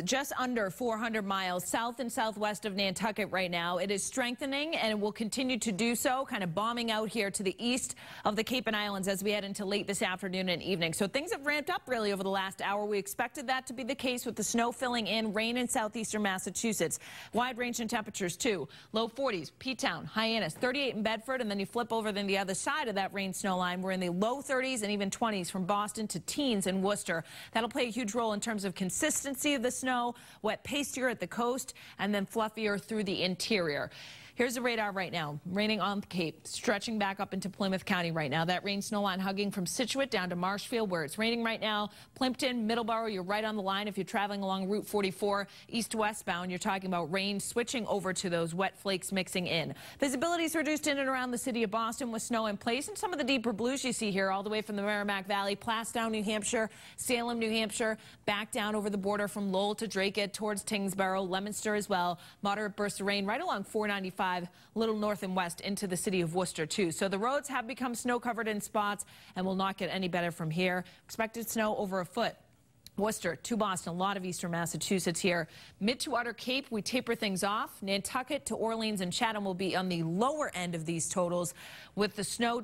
Just under 400 miles south and southwest of Nantucket right now. It is strengthening and it will continue to do so, kind of bombing out here to the east of the Cape and Islands as we head into late this afternoon and evening. So things have ramped up really over the last hour. We expected that to be the case with the snow filling in, rain in southeastern Massachusetts. Wide range in temperatures too. Low 40s, P-Town, Hyannis, 38 in Bedford, and then you flip over then the other side of that rain snow line. We're in the low 30s and even 20s from Boston to teens in Worcester. That'll play a huge role in terms of consistency of the snow, wet pastier at the coast, and then fluffier through the interior. Here's the radar right now. Raining on the Cape, stretching back up into Plymouth County right now. That rain snow line hugging from Scituate down to Marshfield, where it's raining right now. Plimpton, Middleborough, you're right on the line. If you're traveling along Route 44 east-westbound, you're talking about rain switching over to those wet flakes mixing in. Visibility is reduced in and around the city of Boston with snow in place, and some of the deeper blues you see here all the way from the Merrimack Valley, Plastown, New Hampshire, Salem, New Hampshire, back down over the border from Lowell to Dracut towards Tingsboro, Leominster as well. Moderate bursts of rain right along 495. A little north and west into the city of Worcester too. So the roads have become snow covered in spots and will not get any better from here. Expected snow over a foot. Worcester to Boston, a lot of eastern Massachusetts here. Mid to outer Cape, we taper things off. Nantucket to Orleans and Chatham will be on the lower end of these totals, with the snow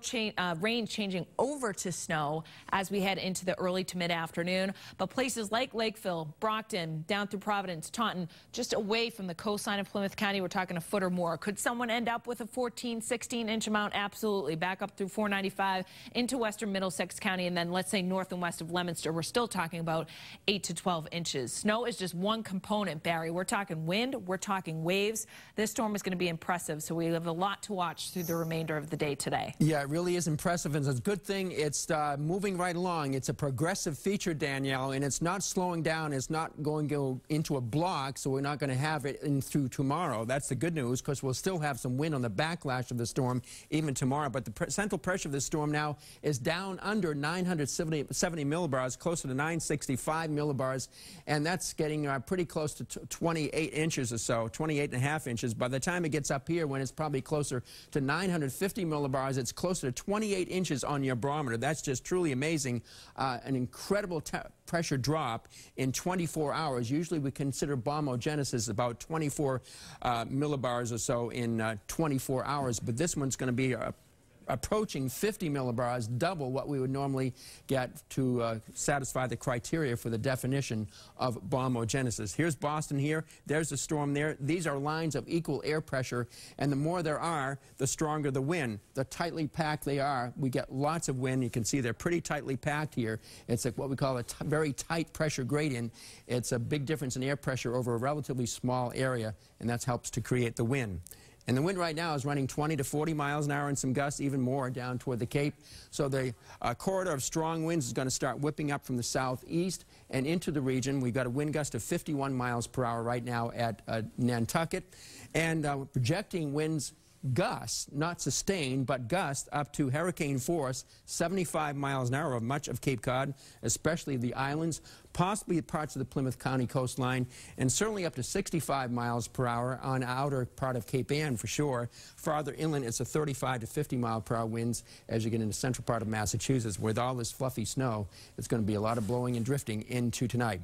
rain changing over to snow as we head into the early to mid-afternoon. But places like Lakeville, Brockton, down through Providence, Taunton, just away from the coastline of Plymouth County, we're talking a foot or more. Could someone end up with a 14, 16-inch amount? Absolutely. Back up through 495 into western Middlesex County, and then let's say north and west of Leominster, we're still talking about 8 to 12 inches. Snow is just one component, Barry. We're talking wind, we're talking waves. This storm is going to be impressive, so we have a lot to watch through the remainder of the day today. Yeah, it really is impressive, and it's a good thing it's moving right along. It's a progressive feature, Danielle, and it's not slowing down. It's not going to go into a block, so we're not going to have it in through tomorrow. That's the good news, because we'll still have some wind on the backlash of the storm even tomorrow. But the central pressure of the storm now is down under 970 millibars, closer to 965 millibars, and that's getting pretty close to 28 inches or so, 28 and a half inches. By the time it gets up here, when it's probably closer to 950 millibars, it's closer to 28 inches on your barometer. That's just truly amazing. An incredible pressure drop in 24 hours. Usually we consider bombogenesis about 24 millibars or so in 24 hours, but this one's going to be approaching 50 millibars, double what we would normally get to satisfy the criteria for the definition of bombogenesis. Here's Boston here. There's the storm there. These are lines of equal air pressure, and the more there are, the stronger the wind. The tightly packed they are, we get lots of wind. You can see they're pretty tightly packed here. It's like what we call a very tight pressure gradient. It's a big difference in air pressure over a relatively small area, and that helps to create the wind. And the wind right now is running 20 to 40 miles an hour and some gusts, even more down toward the Cape. So the corridor of strong winds is going to start whipping up from the southeast and into the region. We've got a wind gust of 51 miles per hour right now at Nantucket. And we're projecting winds gusts, not sustained, but gusts up to hurricane force, 75 miles an hour of much of Cape Cod, especially the islands, possibly parts of the Plymouth County coastline, and certainly up to 65 miles per hour on the outer part of Cape Ann for sure. Farther inland, it's a 35 to 50 mile per hour winds as you get into the central part of Massachusetts. With all this fluffy snow, it's going to be a lot of blowing and drifting into tonight.